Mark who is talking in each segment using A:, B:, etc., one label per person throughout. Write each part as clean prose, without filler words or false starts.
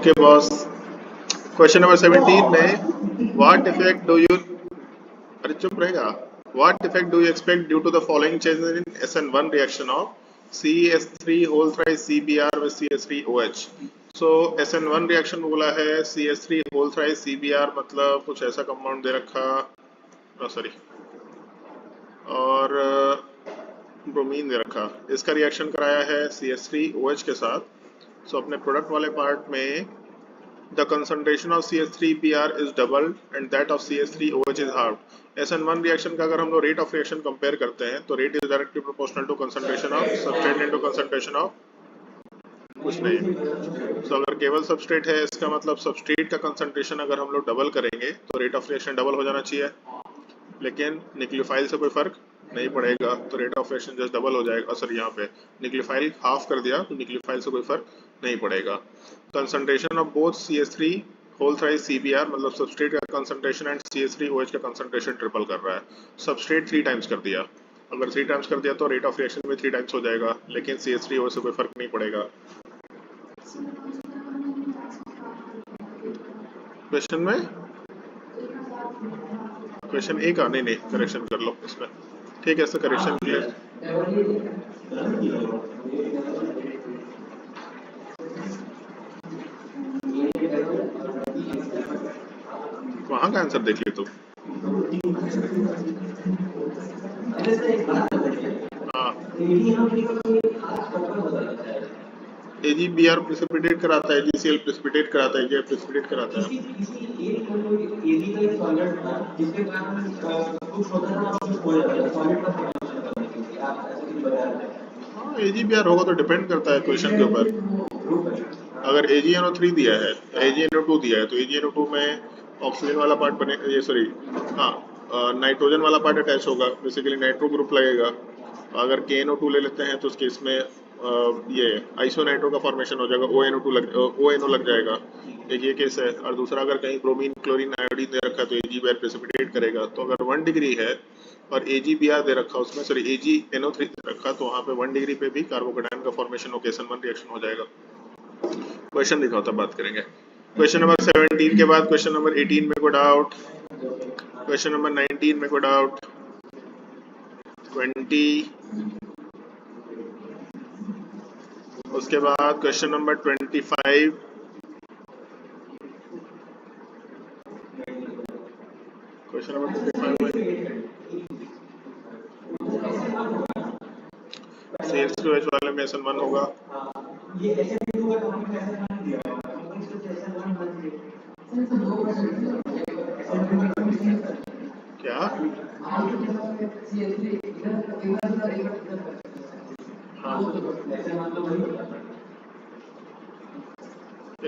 A: Okay boss, question number 17 में what effect do you, अरे चुप रहेगा, what effect do you expect due to the following changes in SN1 reaction of CH3 whole thrice CBr with CH3OH। So SN1 reaction बोला है, CH3 whole thrice CBr मतलब कुछ ऐसा compound दे रखा, sorry, और ब्रोमीन दे रखा, इसका रिएक्शन कराया है CH3OH के साथ। सो अपने प्रोडक्ट वाले पार्ट में the concentration of CH3Br is doubled and that of CH3OH is halved। SN1 reaction का अगर हम लोग रेट ऑफ रिएक्शन कंपेयर करते हैं तो rate is directly proportional to concentration of substrate into concentration of कुछ नहीं। तो अगर केवल सबस्ट्रेट है, इसका मतलब सबस्ट्रेट का कंसंट्रेशन अगर हम लोग डबल करेंगे तो रेट ऑफ रिएक्शन डबल हो जाना चाहिए, लेकिन न्यूक्लियोफाइल से कोई फर्क नहीं पड़ेगा, तो rate of reaction just double हो जाएगा। सर यहाँ पे न्यूक्लियोफाइल हाफ कर दिया तो न्यूक्लियोफाइल से कोई फर्क नहीं पड़ेगा। Concentration of both CH3 whole thrice CBr मतलब सबस्ट्रेट का कंसंट्रेशन एंड CH3OH का कंसंट्रेशन ट्रिपल कर रहा है। सबस्ट्रेट 3 टाइम्स कर दिया, अगर 3 टाइम्स कर दिया तो रेट ऑफ रिएक्शन में 3 टाइम्स हो जाएगा, लेकिन CH3OH से कोई फर्क नहीं पड़ेगा। क्वेश्चन में क्वेश्चन ए का नहीं करेक्शन कर लो इसमें, ठीक है, इसका करेक्शन प्लीज। वहां का आंसर देख ली तुम। हाँ, AgBr प्रेसिपिटेट कराता है, AgCl प्रेसिपिटेट कराता है, AgF प्रेसिपिटेट कराता है। हाँ, AgBr होगा तो डिपेंड करता है क्वेश्चन के ऊपर। अगर AgNO3 दिया है, AgNO2 दिया है, तो AgNO2 में ऑक्सीजन वाला पार्ट बने, ये सॉरी, हाँ, नाइट्रोजन वाला पार्ट अटैच होगा, बेसिकली नाइट्रो ग्रुप लगेगा। अगर KNO2 ले लेते हैं तो उस केस में ये आइसोनाइट्रो का फॉर्मेशन हो जाएगा, ONO लग जाएगा, एक ये केस है। और दूसरा अगर कहीं ब्रोमीन क्लोरीन आयोडीन दे रखा है तो AgBr प्रेसिपिटेट करेगा। तो अगर 1 डिग्री है और AgBr दे रखा, उसमें सॉरी AgNO3 दे रखा, तो वहाँ पे 1 डिग्री पे भी कार्बोकेटायन का फॉर्मेशन होकर SN1 रिएक्शन हो जाएगा। क्वेश्चन दिखाओ तब बात करेंगे। क्वेश्चन नंबर 17 के बाद क्वेश्चन नंबर 18 में कोई डाउट, क्वेश्चन नंबर 19 में कोई डाउट, 20, उसके बाद क्वेश्चन नंबर 25, क्वेश्चन नंबर 25 में CH2H वाले में SN1 होगा। क्या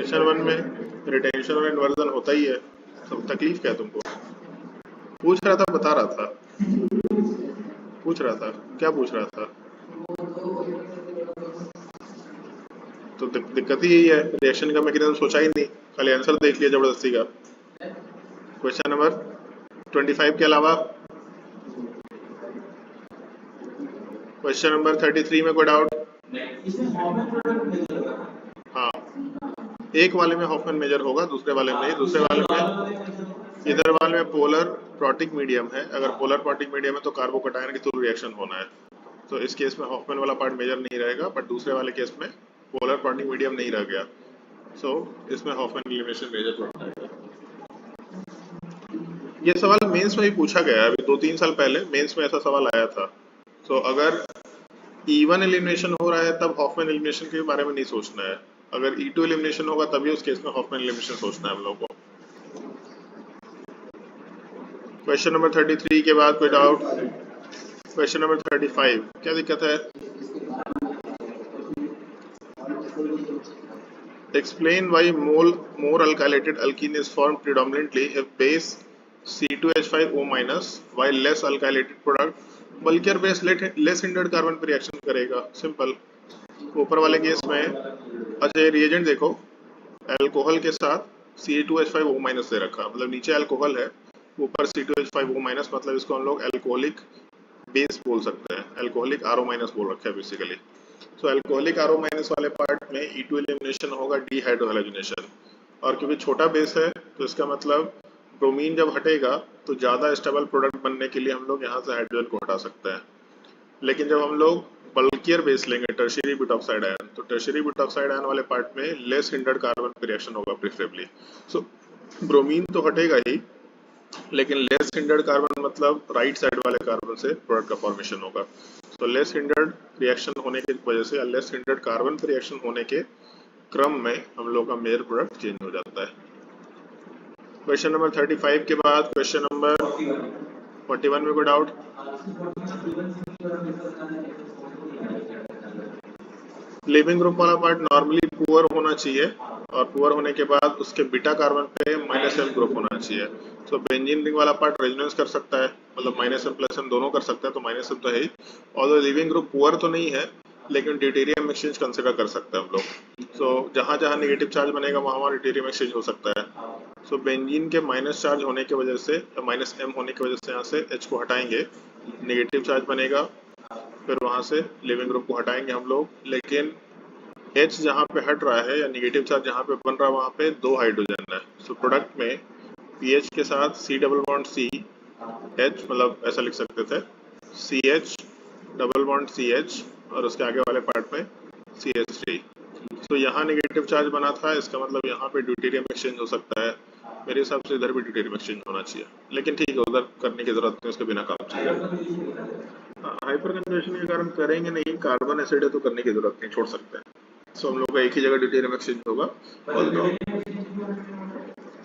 A: SN1 में रिटेंशन और इन्वर्जन होता ही है, तो तकलीफ क्या है तुमको? पूछ रहा था, बता रहा था, पूछ रहा था, क्या पूछ रहा था? तो दिक्कत ही यही है, रिएक्शन का मैकेनिज्म सोचा ही नहीं, खाली आंसर देख लिया जबरदस्ती का। क्वेश्चन नंबर 25 के अलावा क्वेश्चन नंबर 33 में कोई डाउट? हाँ, एक वाले में हॉफमैन मेजर होगा, दूसरे वाले में नहीं। दूसरे वाले में, इधर वाले में पोलर प्रोटिक मीडियम है, अगर पोलर प्रोटिक मीडियम है तो कार्बोकेटायन के थ्रू रिएक्शन होना है, तो इस केस में हॉफमैन वाला पार्ट मेजर नहीं रहेगा, बट दूसरे वाले केस में पोलर प्रोटिक मीडियम नहीं रह गया, सो इसमें हॉफमैन एलिमिनेशन मेजर होता है। ये सवाल मेंस में भी पूछा गया है, अभी 2-3 साल पहले मेंस में ऐसा सवाल आया था। सो अगर E1 एलिमिनेशन हो रहा है तब हॉफमैन एलिमिनेशन के बारे में नहीं सोचना है, अगर E2 एलिमिनेशन होगा तभी उस केस में हॉफमैन एलिमिनेशन सोचना है हम लोगों को। क्वेश्चन नंबर 33 के बाद कोई डाउट? क्वेश्चन नंबर 35, क्या दिक्कत है? Explain why more alkylated alkene is formed predominantly if base C2H5O- while less alkylated product bulkier base less hindered carbon पर रिएक्शन करेगा। सिंपल। ऊपर वाले केस में अच्छा रिएजेंट देखो, अल्कोहल के साथ C2H5O- दे रखा, मतलब नीचे अल्कोहल है, ऊपर C2H5O-, मतलब इसको हम लोग अल्कोहलिक बेस बोल सकते हैं, अल्कोहलिक RO- बोल रखा है बेसिकली। सो अल्कोहलिक RO माइनस वाले पार्ट में E2 एलिमिनेशन होगा डीहाइड्रोहैलोजिनेशन, और क्योंकि छोटा बेस है तो इसका मतलब ब्रोमीन जब हटेगा तो ज़्यादा स्टेबल प्रोडक्ट बनने के लिए हम लोग यहाँ से हाइड्रोजन को हटा सकते हैं। लेकिन जब हम लोग बल्कियर बेस लेंगे टर्शियरी ब्यूटॉक्साइड आयन, तो टर्शियरी ब्यूटॉक्साइड आयन वाले पार्ट में लेस हिंडर्ड कार्बन पे रिएक्शन होगा प्रेफरेबली। सो ब्रोमीन तो हटेगा ही, लेकिन लेस हिंडर्ड कार्बन मतलब राइट साइड वाले कार्बन से प्रोडक्ट का फॉर्मेशन होगा। तो लेस हिंडर्ड रिएक्शन होने की वजह से या लेस हिंडर्ड कार्बन पे रिएक्शन होने के क्रम में हम लोग का मेयर प्रोडक्ट चेंज हो जाता है। क्वेश्चन नंबर 35 के बाद क्वेश्चन नंबर 41 में कोई डाउट? लिविंग ग्रुप वाला पार्ट नॉर्मली पुअर होना चाहिए, और पुअर होने के बाद उसके बीटा कार्बन पे -m ग्रुप होना चाहिए। तो बेंजीन रिंग वाला पार्ट रेजोनेंस कर सकता है, मतलब -m+m दोनों कर सकता है, तो -m तो है ही। और लिविंग ग्रुप पुअर तो नहीं है, लेकिन ड्यूटेरियम एक्सचेंज कंसिडर कर सकते हैं हम लोग। सो जहाँ जहाँ नेगेटिव चार्ज बनेगा वहाँ ड्यूटेरियम एक्सचेंज हो सकता है। सो बेंजीन के माइनस चार्ज होने की वजह से या -m होने की वजह से यहाँ से H को हटाएंगे, नेगेटिव चार्ज बनेगा, फिर वहाँ से लिविंग ग्रुप को हटाएंगे हम लोग। लेकिन H जहाँ पे हट रहा है या नेगेटिव चार्ज जहाँ पे बन रहा है वहाँ पे 2 हाइड्रोजन है। सो प्रोडक्ट में पीएच के साथ C double bond C H, मतलब ऐसा लिख सकते थे CH डबल बॉन्ड CH, और उसके आगे वाले पार्ट में CH3। तो यहाँ नेगेटिव चार्ज बना था, इसका मतलब यहाँ पे ड्यूटेरियम एक्सचेंज हो सकता है। मेरे हिसाब से इधर भी ड्यूटेरियम एक्सचेंज होना चाहिए, लेकिन ठीक है, उधर करने की जरूरत नहीं, उसके बिना काम चलेगा। हाइपर कंजर्वेशन के कारण करेंगे नहीं, कार्बन एसिड है तो करने की जरूरत नहीं, छोड़ सकते हैं। सो हम लोग का एक ही जगह ड्यूटेरियम एक्सचेंज होगा।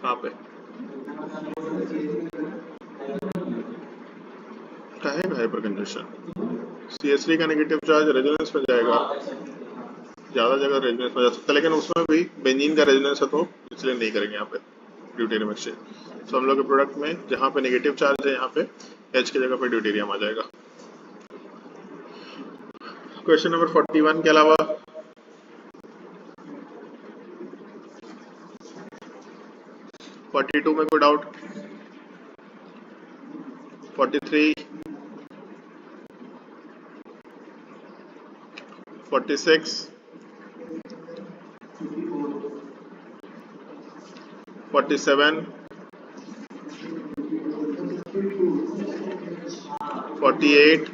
A: कहाँ पे कहेगा हाइपर कंजर्वेशन? CH3 का नेगेटिव चार्ज रेजोनेंस में जाएगा, ज्यादा जगह रेजोनेंस में जा सकता है, लेकिन उसमें भी बेंजीन का रेजोनेंस है तो इसलिए नहीं करेंगे यहाँ पे ड्यूटेरियम एक्सचेंज। सो हम लोग के प्रोडक्ट में जहाँ पे नेगेटिव चार्ज है यहाँ पे H की जगह पे ड्यूटेरियम आ जाएगा। क्वेश्चन नंबर 41 के अलावा 42 में कोई डाउट? 43, 46, 47, 48,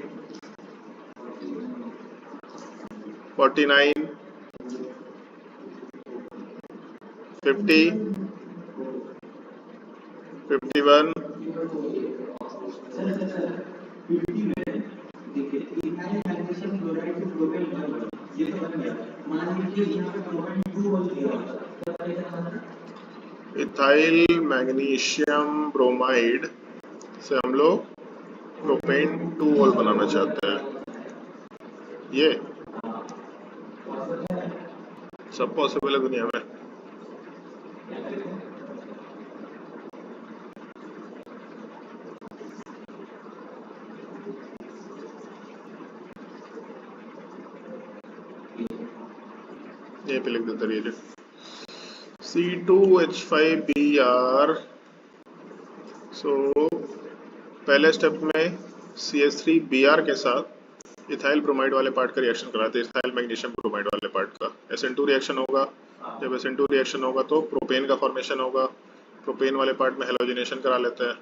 A: 49, 50, 51, इथाइल मैग्नीशियम ब्रोमाइड से हम लोग प्रोपेन 2-ol बनाना चाहते हैं। ये सब पॉसिबल है दुनिया में। ये पे लिख देते रहिए C2H5Br। सो पहले स्टेप में CH3Br के साथ इथाइल ब्रोमाइड वाले पार्ट का रिएक्शन कराते हैं, इथाइल मैग्नीशियम ब्रोमाइड वाले पार्ट का SN2 रिएक्शन होगा। जब SN2 रिएक्शन होगा तो प्रोपेन का फॉर्मेशन होगा। प्रोपेन वाले पार्ट में हेलोजिनेशन करा लेते हैं।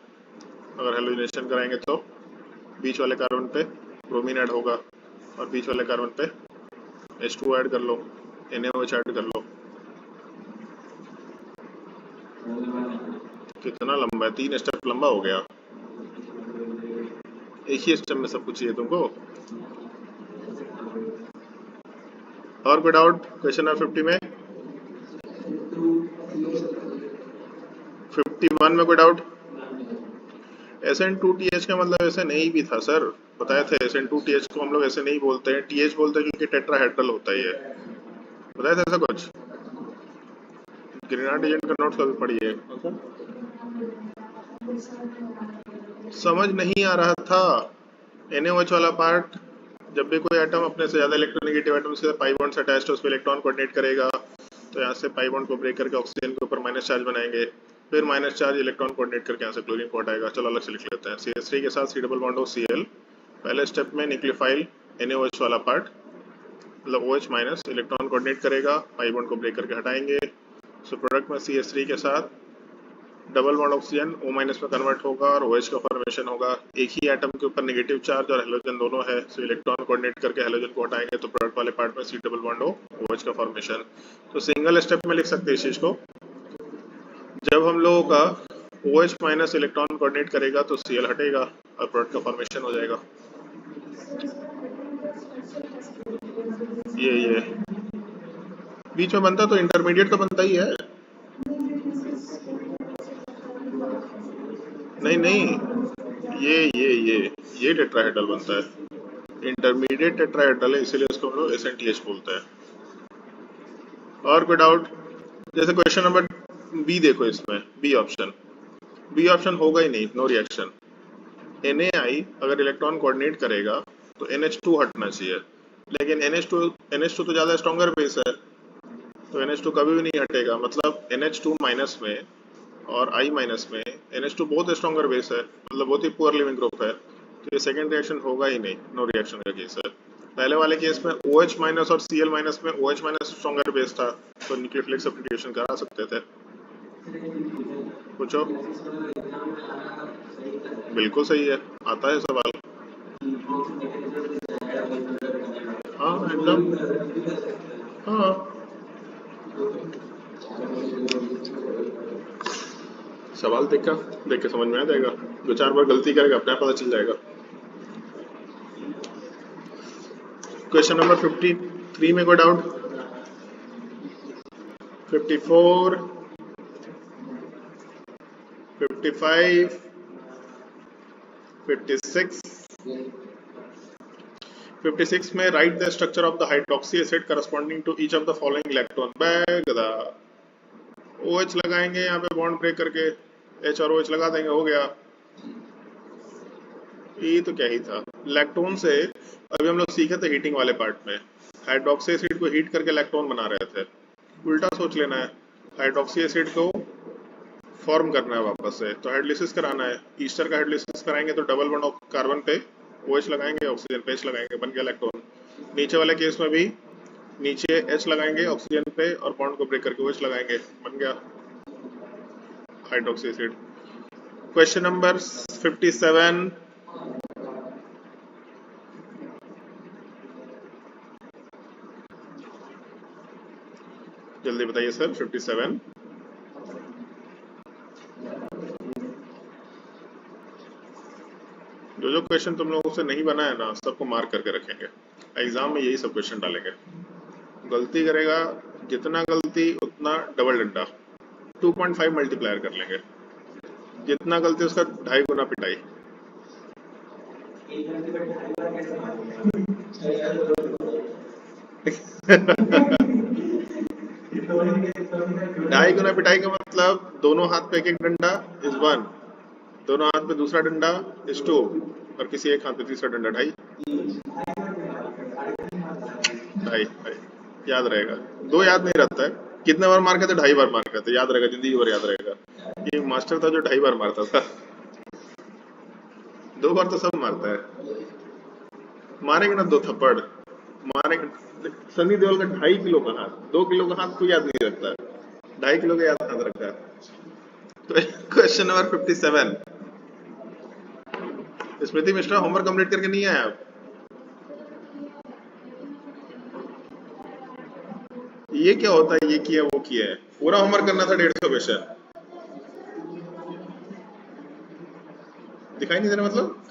A: अगर हेलोजिनेशन कराएंगे तो बीच वाले कार्बन पे ब्रोमीन ऐड होगा, और बीच वाले कार्बन पे H2 ऐड कर लो, NaOH ऐड कर लो। कितना लंबा है? 3 स्टेप लंबा हो गया। एक ही स्टेप में सब कुछ चाहिए तुमको। और कोई डाउट क्वेश्चन नंबर 50 में? 51 में कोई डाउट? SN2TH का मतलब ऐसे नहीं भी था सर, बताए थे। SN2TH को हम लोग ऐसे नहीं बोलते हैं, TH बोलते हैं क्योंकि टेट्राहेड्रल होता है ये, बताया था ऐसा कुछ। ग्रीनार्ड एजेंट का नोट्स कभी पढ़िए। समझ नहीं आ रहा था। NaOH वाला पार्ट, जब भी कोई एटम अपने से ज्यादा इलेक्ट्रोनेगेटिव एटम से पाई बॉन्ड से अटैच्ड है, उस पर इलेक्ट्रॉन कोऑर्डिनेट करेगा, तो यहाँ से पाई बॉन्ड को ब्रेक करके ऑक्सीजन के ऊपर माइनस चार्ज बनाएंगे, फिर माइनस चार्ज इलेक्ट्रॉन कोऑर्डिनेट करके यहाँ से क्लोरीन को हटाएगा। चलो अलग से लिख लेते हैं। CH3 के साथ C डबल बॉन्ड हो Cl, पहले स्टेप में न्यूक्लियोफाइल NaOH वाला पार्ट मतलब OH माइनस इलेक्ट्रॉन कोऑर्डिनेट करेगा, पाई बॉन्ड को ब्रेक करके हटाएंगे, सो प्रोडक्ट में CH3 के साथ double bond oxygen O minus में कन्वर्ट होगा और OH का फॉर्मेशन होगा। एक ही एटम के ऊपर नेगेटिव चार्ज और हेलोजन दोनों है, सो इलेक्ट्रॉन कोऑर्डिनेट करके हेलोजन को हटाएंगे तो प्रोडक्ट वाले पार्ट में C double bond O, OH का फॉर्मेशन। तो सिंगल स्टेप में लिख सकते हैं इस चीज को, जब हम लोगों का OH माइनस इलेक्ट्रॉन कोऑर्डिनेट करेगा तो Cl हटेगा और प्रोडक्ट का फॉर्मेशन हो जाएगा। ये बीच में बनता तो इंटरमीडिएट तो बनता ही है। नहीं ये टेट्राहेड्रल बनता है, इंटरमीडिएट टेट्राहेड्रल है, इसीलिए उसको हम लोग SNTH बोलते हैं। और कोई डाउट? जैसे क्वेश्चन नंबर बी देखो, इसमें बी ऑप्शन होगा ही नहीं, नो रिएक्शन। NaI अगर इलेक्ट्रॉन कोऑर्डिनेट करेगा तो NH2 हटना चाहिए, लेकिन NH2 तो ज्यादा स्ट्रॉन्गर बेस है, तो NH2 कभी भी नहीं हटेगा। मतलब NH2 माइनस में और I माइनस में NH2 बहुत स्ट्रॉन्गर बेस है, मतलब बहुत ही पुअर लिविंग ग्रुप है, तो ये सेकंड रिएक्शन होगा ही नहीं, नो रिएक्शन का केस है। पहले वाले केस में OH माइनस और Cl माइनस में OH माइनस स्ट्रॉन्गर बेस था, तो न्यूक्लियोफिलिक सब्स्टिट्यूशन करा सकते थे। पूछो। बिल्कुल सही है, आता है सवाल। हाँ एकदम, हाँ सवाल देख के समझ में आ जाएगा, दो चार बार गलती करेगा अपने आप पता चल जाएगा। क्वेश्चन नंबर 53 में कोई डाउट? 54, 55, 56। 56 में write the structure of the hydroxy acid corresponding to each of the following electron. गधा OH लगाएंगे यहाँ पे बॉन्ड ब्रेक करके, H और OH लगा देंगे, हो गया। ये तो क्या ही था, लैक्टोन से अभी हम लोग सीखे थे हीटिंग वाले पार्ट में, हाइड्रोक्सी एसिड को हीट करके लैक्टोन बना रहे थे। उल्टा सोच लेना है, हाइड्रोक्सी एसिड को फॉर्म करना है वापस से, तो हाइड्रोलिसिस कराना है। ईस्टर का हाइड्रोलिसिस कराएंगे तो डबल बॉन्ड कार्बन पे OH लगाएंगे, ऑक्सीजन पे H लगाएंगे, बन गया लैक्टोन। नीचे वाले केस में भी नीचे H लगाएंगे ऑक्सीजन पे और बॉन्ड को ब्रेक करके OH लगाएंगे, बन गया हाइड्रोक्सी एसिड। क्वेश्चन नंबर 57, जल्दी बताइए सर। 57 जो क्वेश्चन तुम लोगों से नहीं बना है ना, सबको मार्क करके रखेंगे, एग्जाम में यही सब क्वेश्चन डालेंगे। गलती करेगा जितना गलती उतना डबल डंडा, 2.5 मल्टीप्लायर कर लेंगे, जितना गलती उसका 2.5 गुना पिटाई। ढाई गुना पिटाई का मतलब दोनों हाथ पे एक एक डंडा इज 1, दोनों हाथ पे दूसरा डंडा इज 2 और किसी एक हाथ पे तीसरा डंडा 2.5 याद रहेगा। 2 याद नहीं रहता है, कितने बार मार खाते? 2.5 बार मार खाते, याद रहेगा, जिंदगी भर याद रहेगा। ये मास्टर था जो 2.5 बार मारता था, 2 बार तो सब मारता है। मारेंगे ना 2 थप्पड़ मारेंगे। सनी देओल का 2.5 किलो का हाथ, 2 किलो का हाथ कोई याद नहीं रखता है, 2.5 किलो का याद रखता है। क्वेश्चन नंबर 57, स्मृति मिश्रा होमवर्क कंप्लीट करके नहीं आया आप? ये क्या होता है, ये किया वो किया है, पूरा होमवर्क करना था 150 क्वेश्चन। दिखाई नहीं दे रहा मतलब?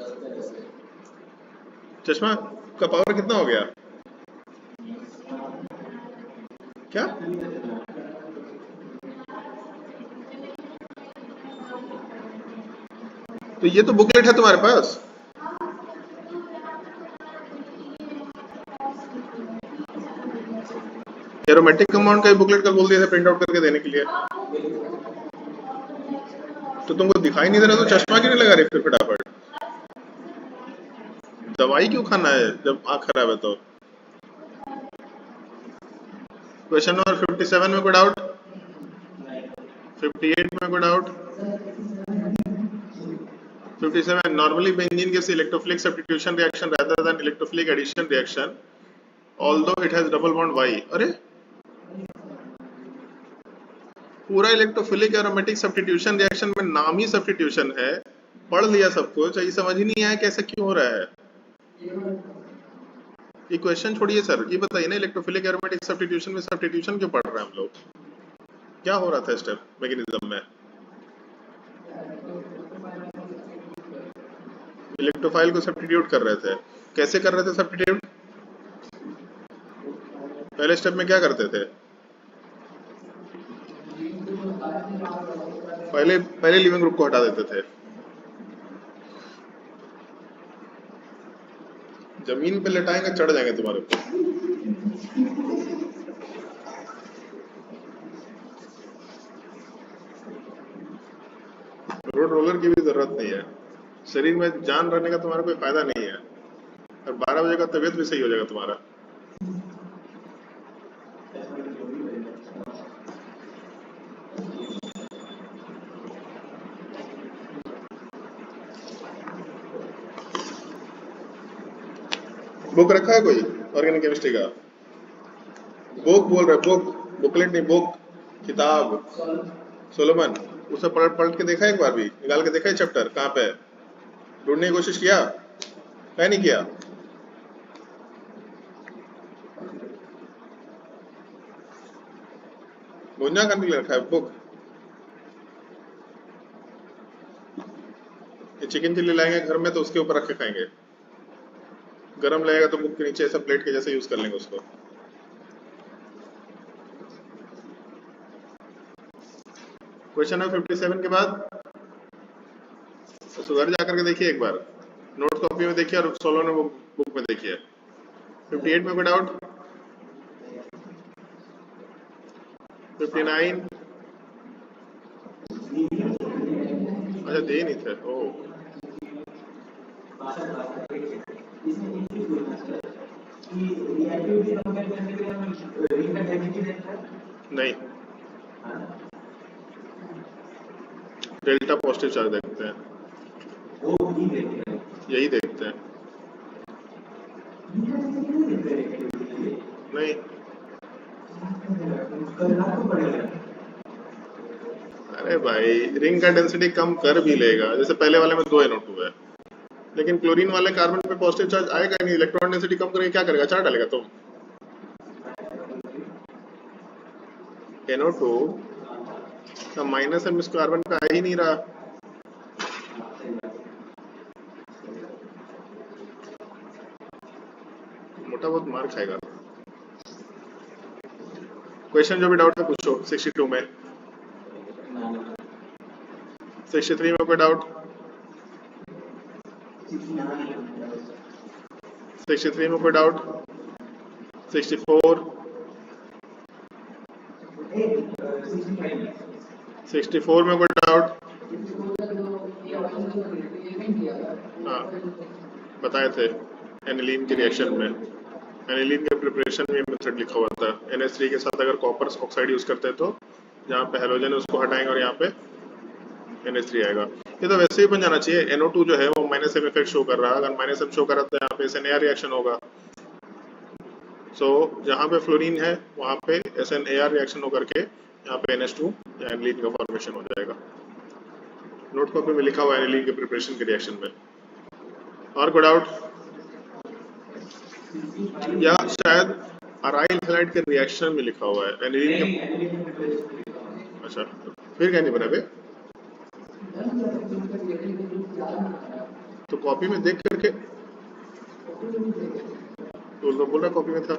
A: चश्मा का पावर कितना हो गया क्या? तो ये तो बुकलेट है तुम्हारे पास, एरोमेटिक कंपाउंड का बुकलेट का बोल दिया था प्रिंट आउट करके देने के लिए, तो तुमको दिखाई नहीं दे रहा तो चश्मा क्यों नहीं लगा रही फिर फटाफट? दवाई क्यों खाना है जब आँख खराब है तो? क्वेश्चन नंबर 57 में कोई डाउट? 58 में कोई doubt? 57, normally benzene gives electrophilic substitution reaction rather than electrophilic addition reaction although it has double bond why. अरे पूरा इलेक्ट्रोफिलिक एरोमेटिक सब्स्टिट्यूशन रिएक्शन में नाम ही सब्स्टिट्यूशन है, पढ़ लिया सब कुछ, ये समझ ही नहीं आया कैसे क्यों हो रहा है। ये क्वेश्चन छोड़िए सर, ये बताइए ना इलेक्ट्रोफिलिक एरोमेटिक सब्स्टिट्यूशन में सब्स्टिट्यूशन क्यों पढ़ रहे हैं हम लोग, क्या हो रहा था स्टेप मैकेनिज्म में? इलेक्ट्रोफाइल को सब्स्टिट्यूट कर रहे थे, कैसे कर रहे थे सब्स्टिट्यूट? पहले स्टेप में क्या करते थे? पहले लिविंग ग्रुप को हटा देते थे। जमीन पे लटाएंगे चढ़ जाएंगे तुम्हारे ऊपर। रोड रोलर की भी जरूरत नहीं है, शरीर में जान रहने का तुम्हारा कोई फायदा नहीं है, और 12 बजे का तबीयत भी सही हो जाएगा तुम्हारा। बुक रखा है कोई ऑर्गेनिक केमिस्ट्री का? बुक बोल रहे, बुक, बुकलेट नहीं, बुक, किताब, सोलोमन, उसे पलट के देखा एक बार भी, निकाल के देखा है चैप्टर कहाँ पे है? ढूंढने की कोशिश किया? क्या नहीं किया? भुंजा करने के लिए रखा है बुक। ये चिकन चिल्ली लाएंगे घर में तो उसके ऊपर रख के खाएंगे, गरम लगेगा तो बुक के नीचे ऐसा प्लेट के जैसे यूज कर लेंगे उसको। क्वेश्चन नंबर 57 के बाद तो घर जाकर के देखिए एक बार, नोट कॉपी में देखिए और सोलो ने बुक में देखिए। 58 में कोई डाउट? 59? अच्छा दे नहीं थे, ओ नहीं, डेल्टा पॉजिटिव चार्ज देखते हैं, यही देखते हैं। नहीं, अरे भाई रिंग का डेंसिटी कम कर भी लेगा, जैसे पहले वाले में 2 NO2 है, लेकिन क्लोरीन वाले कार्बन पे पॉजिटिव चार्ज आएगा नहीं, इलेक्ट्रॉन डेंसिटी कम करेगा, क्या करेगा? चार्ज डालेगा तुम। NO2 का माइनस है, इस कार्बन का आ ही नहीं रहा। मोटा बहुत मार खाएगा। क्वेश्चन जो भी डाउट है पूछो। 62 में, 63 में कोई डाउट? 63 में कोई डाउट? 64, 64 में कोई डाउट? हाँ बताए थे एनिलीन की रिएक्शन में, एनिलीन के प्रिपरेशन में मेथड लिखा हुआ था। NH3 के साथ अगर कॉपर ऑक्साइड यूज करते हैं तो जहाँ पे हेलोजन है उसको हटाएंगे और यहाँ पे NH3 आएगा। ये तो वैसे ही बन जाना चाहिए। NO2 जो है वो -M इफेक्ट शो कर रहा है, अगर -M शो कर रहा है तो यहाँ पे SNAR रिएक्शन होगा। सो जहाँ पे फ्लोरीन है वहाँ पे SNAR रिएक्शन होकर के यहाँ पे NH2 या एनिलीन का फॉर्मेशन हो जाएगा। नोट कॉपी में लिखा हुआ है एनिलीन के प्रिपरेशन के रिएक्शन में। और कोई डाउट? या शायद अराइल हैलाइड के रिएक्शन में लिखा हुआ है एनिलीन के। अच्छा फिर क्या नहीं बना बे? तो कॉपी में देख करके तो बोल रहा कॉपी में था,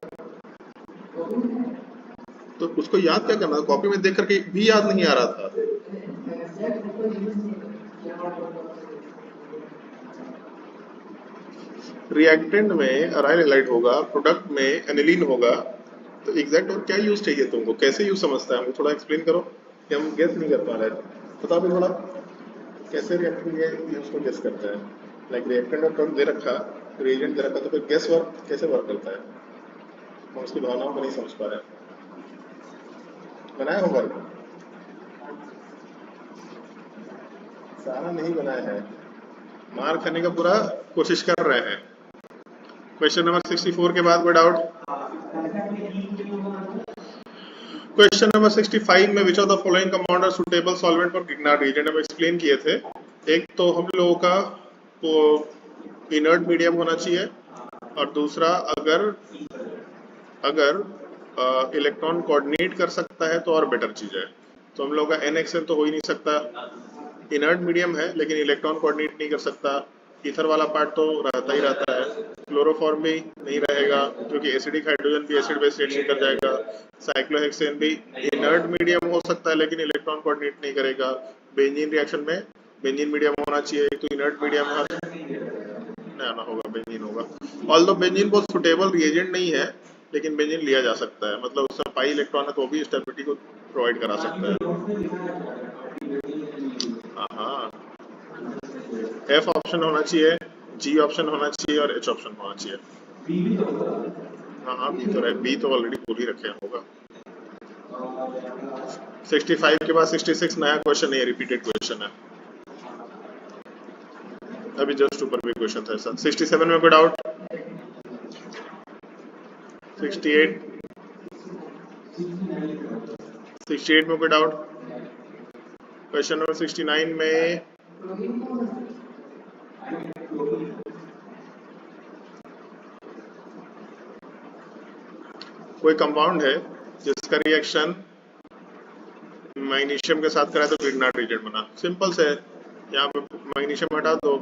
A: तो उसको याद क्या करना? कॉपी में देख करके भी याद नहीं आ रहा था। रिएक्टेंट में अराइल हैलाइड होगा, प्रोडक्ट में एनिलीन होगा, तो एग्जैक्ट और क्या यूज चाहिए तुमको? कैसे यूज समझता है हमको थोड़ा एक्सप्लेन करो कि हम गेस नहीं कर पा रहे। बता दो थोड़ा कैसे रिएक्टेंट ये यूज को गेस करता है। लाइक रिएक्टेंट और प्रोडक्ट दे रखा, रिएजेंट दे रखा, तो फिर गेस वर्क कैसे वर्क करता है? हम उसकी भावनाओं को नहीं समझ पा रहे हैं। बनाया होमवर्क? सारा नहीं बनाया है, मार खाने का पूरा कोशिश कर रहे हैं। क्वेश्चन नंबर 64 के बाद कोई डाउट? क्वेश्चन नंबर 65 में which of the following compound are suitable solvent for Grignard reagent हम एक्सप्लेन किए थे। एक तो हम लोगों का इनर्ट मीडियम होना चाहिए और दूसरा अगर इलेक्ट्रॉन कोऑर्डिनेट कर सकता है तो और बेटर चीज है। तो हम लोग का NXN तो हो ही नहीं सकता, इनर्ट मीडियम है लेकिन इलेक्ट्रॉन कोऑर्डिनेट नहीं कर सकता। ईथर वाला पार्ट तो रहता ही रहता है, क्लोरोफॉर्म भी नहीं रहेगा क्योंकि एसिडिक हाइड्रोजन भी एसिड बेस रिएक्शन कर जाएगा। साइक्लोहेक्सेन भी इनर्ट मीडियम हो सकता है लेकिन इलेक्ट्रॉन कोऑर्डिनेट नहीं करेगा। बेंजीन रिएक्शन में बेंजीन मीडियम होना चाहिए, तो इनर्ट मीडियम आना होगा, बेंजीन होगा। ऑल्दो बेंजीन बहुत सुटेबल रिएजेंट नहीं है लेकिन बेंजीन लिया जा सकता है, मतलब उसमें पाई इलेक्ट्रॉन है तो भी स्टेबिलिटी को प्रोवाइड करा सकता है। हाँ, F ऑप्शन होना चाहिए, G ऑप्शन होना चाहिए और H ऑप्शन होना चाहिए। हाँ बी तो बी तो ऑलरेडी पूरी ही रखे होगा। 65 के बाद 66 नया क्वेश्चन है, रिपीटेड क्वेश्चन है, अभी जस्ट ऊपर भी क्वेश्चन था ऐसा। 67 में कोई डाउट? 68 में कोई डाउट? क्वेश्चन नंबर 69 में कोई कंपाउंड है जिसका रिएक्शन मैग्नीशियम के साथ करा तो गिगनार्ड रीजन बना। सिंपल से यहाँ पे मैग्नीशियम हटा दो,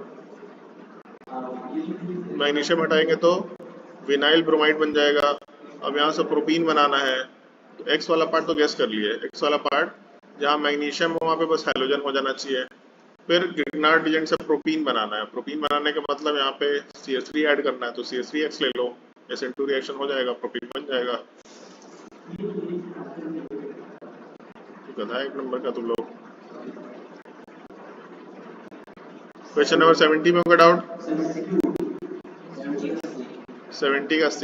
A: मैग्नीशियम हटाएंगे तो विनाइल ब्रोमाइड बन जाएगा। अब यहाँ से प्रोपीन बनाना है तो एक्स वाला पार्ट तो गैस कर लिए, एक्स वाला पार्ट जहाँ मैग्नीशियम हो वहाँ पे बस हैलोजन हो जाना चाहिए। फिर गिगनार्ड रीजन से प्रोपीन बनाना है, प्रोपीन बनाने का मतलब यहाँ पे CH3 ऐड करना है तो CH3X ले लो, SN2 रिएक्शन हो जाएगा, प्रोपीन बन जाएगा। गधा एक नंबर का तुम लोग। क्वेश्चन नंबर 70 में कोई डाउट? 70 का C,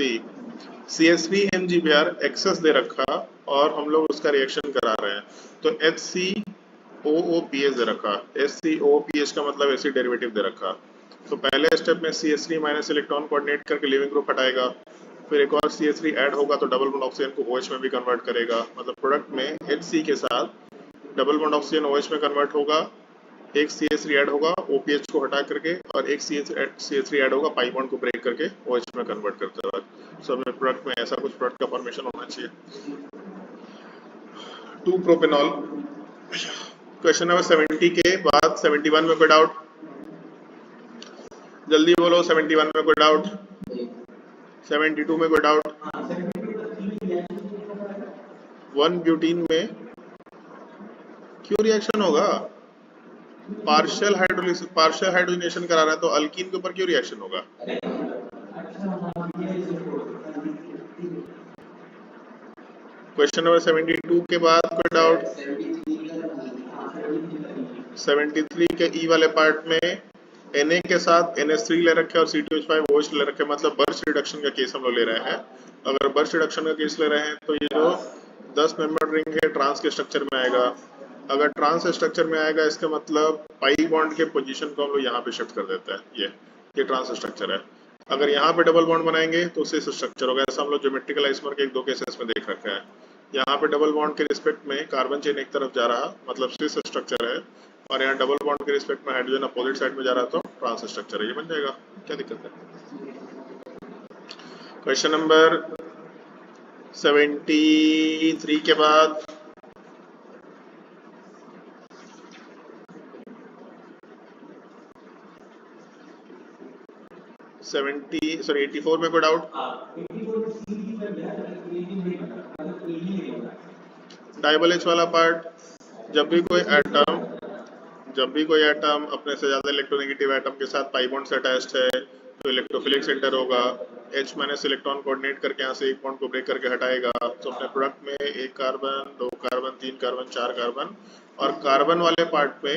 A: CH3MgBr एक्सेस दे रखा और हम लोग उसका रिएक्शन करा रहे हैं तो HCOOPH दे रखा। HCOOPH का मतलब एसिड डेरिवेटिव दे रखा। तो पहले स्टेप में CH3 माइनस इलेक्ट्रॉन कोऑर्डिनेट करके लिविंग ग्रुप हटाएगा, फिर एक और CH3 ऐड होगा तो डबल बॉन्ड ऑक्सीजन को OH में भी कन्वर्ट करेगा, मतलब प्रोडक्ट में HC के साथ डबल बॉन्ड ऑक्सीजन OH में कन्वर्ट होगा, एक CH3 ऐड होगा OPH को हटा करके और एक CH3 ऐड होगा पाई बॉन्ड को ब्रेक करके OH में कन्वर्ट करते वक्त। सो अपने प्रोडक्ट में ऐसा कुछ प्रोडक्ट का फॉर्मेशन होना चाहिए। 2 प्रोपेनॉल। क्वेश्चन नंबर 70 के बाद 71 में कोई डाउट? जल्दी बोलो, 71 में कोई डाउट? 72 में कोई डाउट? 1 ब्यूटीन में क्यों रिएक्शन होगा? पार्शियल हाइड्रोजनेशन करा रहा है तो अल्कीन के ऊपर क्यों रिएक्शन होगा? क्वेश्चन नंबर 72 के बाद कोई डाउट? 73 के ई वाले पार्ट में Na के साथ NH3 ले रखे और C2H5 OH ले रखे, मतलब बर्स्ट रिडक्शन का केस हम लोग ले रहे हैं। अगर बर्स्ट रिडक्शन का केस ले रहे हैं तो ये जो 10 मेंबर रिंग है ट्रांस के स्ट्रक्चर में आएगा। अगर ट्रांस स्ट्रक्चर में आएगा इसका मतलब पाई बॉन्ड के पोजीशन को हम लोग यहाँ पे शिफ्ट कर देते हैं, ये ट्रांस स्ट्रक्चर है। अगर यहाँ पे डबल बॉन्ड बनाएंगे तो सिस स्ट्रक्चर होगा, ऐसा हम लोग ज्योमेट्रिकल आइसोमर के 1-2 केसेस में देख रखा है। यहाँ पे डबल बॉन्ड के रिस्पेक्ट में कार्बन चेन एक तरफ जा रहा, मतलब सिस स्ट्रक्चर है, और यहाँ डबल बॉन्ड के रिस्पेक्ट में हाइड्रोजन अपोजिट साइड में जा रहा तो ट्रांस स्ट्रक्चर है, ये बन जाएगा। क्या दिक्कत है? क्वेश्चन नंबर 73 के बाद 84 में कोई डाउट? डाइबल H वाला पार्ट, जब भी कोई एटम अपने से ज्यादा इलेक्ट्रोनेगेटिव एटम के साथ पाई बॉन्ड से अटैच्ड है तो इलेक्ट्रोफिलिक सेंटर होगा। H माइनस इलेक्ट्रॉन कोऑर्डिनेट करके यहाँ से एक बॉन्ड को ब्रेक करके हटाएगा तो अपने प्रोडक्ट में 1 कार्बन 2 कार्बन 3 कार्बन 4 कार्बन, और कार्बन वाले पार्ट में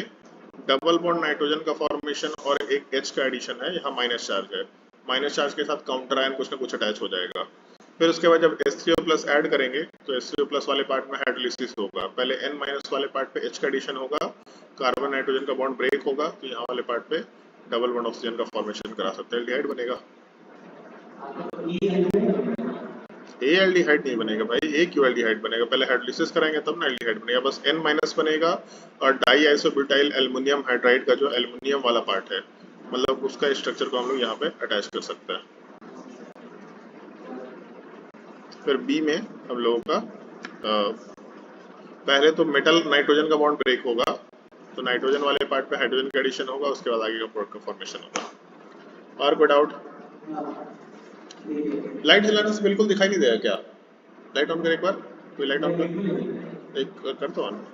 A: डबल बॉन्ड नाइट्रोजन का फॉर्मेशन और एक H का एडिशन है, यहाँ माइनस चार्ज है, माइनस चार्ज के साथ काउंटर आयन कुछ ना कुछ अटैच हो जाएगा। फिर उसके बाद जब H3O+ ऐड करेंगे तो H3O+ वाले पार्ट में हाइड्रोलिसिस होगा, पहले N- वाले पार्ट पे H का एडिशन होगा, कार्बन नाइट्रोजन का बॉन्ड ब्रेक होगा तो यहाँ वाले पार्ट पे डबल बॉन्ड ऑक्सीजन का फॉर्मेशन करा सकते हैं, एल्डिहाइड बनेगा। ए एल्डिहाइड नहीं बनेगा भाई, ए क्यों एल्डिहाइड बनेगा? पहले हाइड्रोलिसिस कराएंगे तब ना एल्डिहाइड बनेगा। बस N माइनस बनेगा और डाई आइसोब्यूटाइल एल्युमिनियम हाइड्राइड का जो एल्युमिनियम वाला पार्ट है, मतलब उसका स्ट्रक्चर को हम लोग यहाँ पे अटैच कर सकते हैं। फिर बी में हम लोगों का पहले तो मेटल नाइट्रोजन का बॉन्ड ब्रेक होगा, तो नाइट्रोजन वाले पार्ट पे हाइड्रोजन का एडिशन होगा, उसके बाद आगे का प्रोडक्ट का फॉर्मेशन होगा। और कोई डाउट? लाइट जलाने से बिल्कुल दिखाई नहीं देगा क्या? लाइट ऑन कर एक बार, कोई लाइट ऑन कर, एक कर तो ऑन।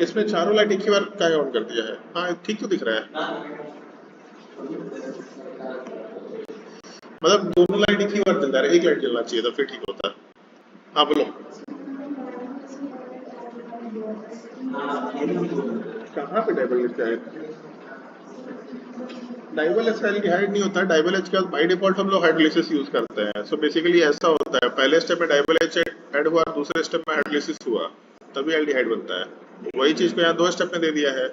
A: इसमें चारों लाइट एक ही बार क्या ऑन कर दिया है? हाँ ठीक तो दिख रहा है, मतलब दोनों लाइट एक ही बार जल रहा है, एक लाइट जलना चाहिए तो फिर ठीक होता है। हाँ बोलो। कहाँ पे डाइबल एल्डिहाइड? डाइबल एल्डिहाइड नहीं होता, डाइबल एच का बाय डिफॉल्ट हम लोग हाइड्रोलिसिस यूज करते हैं। सो बेसिकली ऐसा होता है, पहले स्टेप में डाइबल एच ऐड हुआ, दूसरे स्टेप में हाइड्रोलिसिस हुआ, तभी एल्डिहाइड बनता है। वही चीज को यहाँ 2 स्टेप में दे दिया है।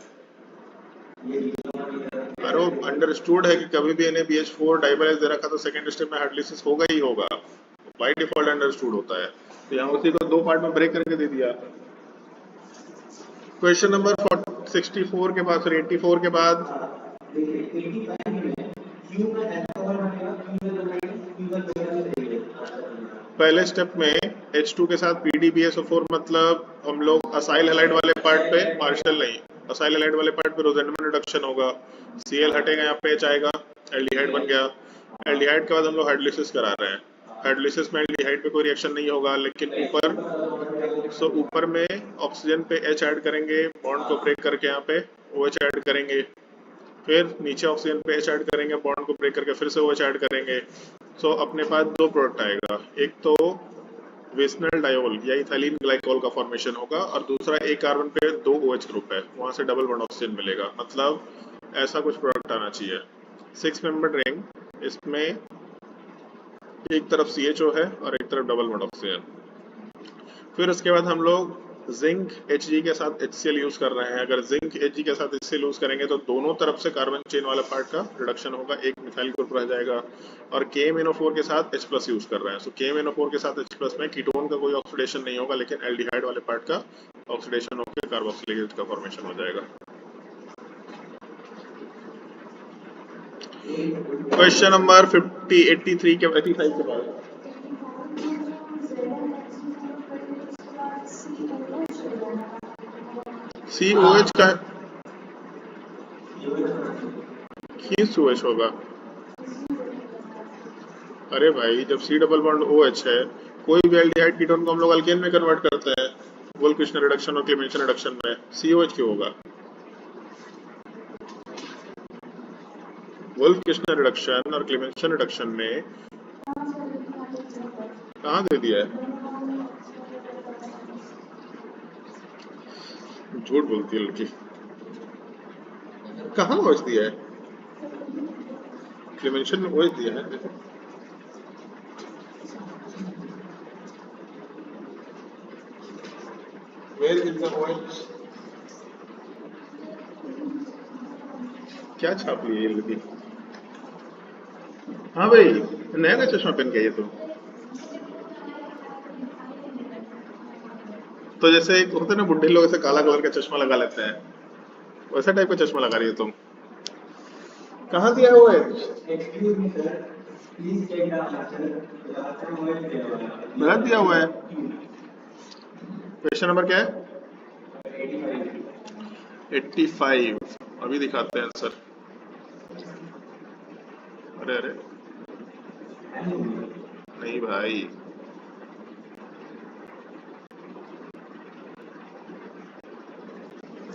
A: अरे अंडरस्टूड है कि कभी भी NaBH4 डाइबल एच दे रखा तो सेकंड स्टेप में हाइड्रोलिसिस होगा ही होगा, बाय डिफॉल्ट अंडरस्टूड होता है। तो यहाँ उसी को 2 पार्ट में ब्रेक करके दे दिया। क्वेश्चन नंबर 64 के बाद, 84 के बाद पहले स्टेप में H2 के साथ PDBSO4, मतलब हम लोग असाइल हैलाइड वाले पार्ट पे, पार्शियल नहीं, असाइल हैलाइड वाले पार्ट पे रोजेंडमैन रिडक्शन होगा, Cl हटेगा, यहाँ पे H आएगा, एल्डिहाइड बन गया। एल्डिहाइड के बाद हम लोग हाइड्रोलिसिस करा रहे हैं। हाइड्रोलिसिस में एल्डिहाइड पे कोई रिएक्शन नहीं होगा, लेकिन ऊपर में ऑक्सीजन पे H ऐड करेंगे, बॉन्ड को ब्रेक करके यहाँ पे OH ऐड करेंगे, फिर नीचे ऑक्सीजन पे H ऐड करेंगे, बॉन्ड को ब्रेक करके फिर से OH ऐड करेंगे। सो अपने पास 2 प्रोडक्ट आएगा, एक तो विस्नल डायोल या इथाइलिन ग्लाइकोल का फॉर्मेशन होगा, और दूसरा एक कार्बन पे 2 OH ग्रुप है, वहां से डबल बॉन्ड ऑक्सीजन मिलेगा। मतलब ऐसा कुछ प्रोडक्ट आना चाहिए। 6 मेंबर रिंग, इसमें एक तरफ CHO है और एक तरफ डबल बॉन्ड ऑक्सीजन। फिर उसके बाद हम लोग जिंक Hg के साथ HCl यूज कर रहे हैं। अगर जिंक Hg के साथ HCl यूज करेंगे तो दोनों तरफ से कार्बन चेन वाला पार्ट का रिडक्शन होगा, एक मिथाइल ग्रुप रह जाएगा। और KMnO4 के साथ H+ यूज कर रहे हैं, सो KMnO4 के साथ H+ में कीटोन का कोई ऑक्सीडेशन नहीं होगा, लेकिन एल्डिहाइड वाले पार्ट का ऑक्सीडेशन होकर कार्बोक्सिलिक एसिड का फॉर्मेशन हो जाएगा। क्वेश्चन नंबर 83 के 85 के बाद COH का क्यों COH होगा? अरे भाई जब C डबल बॉन्ड OH है, कोई भी एल्डिहाइड कीटोन को हम लोग अल्केन में कन्वर्ट करते हैं, वोल्फ-किर्शनर रिडक्शन और क्लेमेंसन रिडक्शन में। COH क्यों होगा? वोल्फ-किर्शनर रिडक्शन और क्लेमेंसन रिडक्शन में कहाँ दे दिया है? झूठ बोलती है लड़की, कहाँ OH दिया है? क्लेमेंसन में OH दिया है, देखो। Where is the OH? क्या छाप ली है लड़की? हाँ भाई, नया का चश्मा पहन के आई है तुम। तो जैसे एक होते हैं ना बुढ़े लोग, ऐसे काला कलर का चश्मा लगा लेते हैं, वैसा टाइप का चश्मा लगा रही है तुम। कहाँ दिया है OH? गलत दिया हुआ है। क्वेश्चन नंबर क्या है? 85। अभी दिखाते हैं आंसर। अरे अरे नहीं भाई,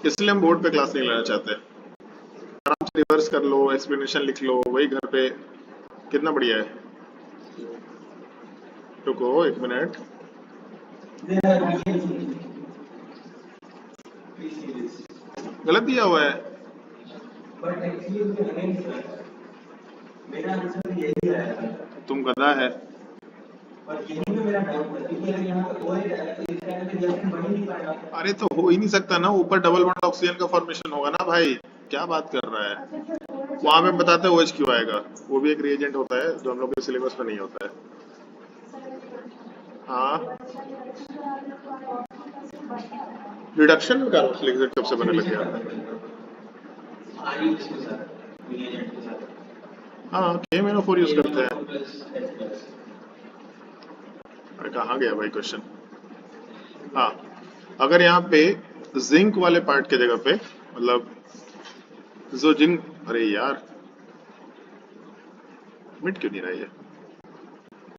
A: इसलिए हम बोर्ड पे क्लास नहीं लेना चाहते। आराम से रिवर्स कर लो, एक्सप्लेनेशन लिख लो, वही घर पे कितना बढ़िया है। रुको 1 मिनट, गलत दिया हुआ है। तुम गधा है। अरे तो हो ही नहीं सकता ना, ऊपर डबल बॉन्ड ऑक्सीजन का फॉर्मेशन होगा ना भाई, क्या बात कर रहा है? वहां पे बताते हैं OH क्यों आएगा, वो भी एक रिएजेंट होता है जो हम लोग के सिलेबस में नहीं होता है। हाँ, रिडक्शन में कार्बोक्सिलिक एसिड कब से बनने लग गया? हाँ, KMnO4 यूज करते हैं। अरे कहाँ गया भाई क्वेश्चन? हाँ, अगर यहाँ पे जिंक वाले पार्ट के जगह पे, मतलब जो जिंक, अरे यार मिट क्यों नहीं रहा है ये?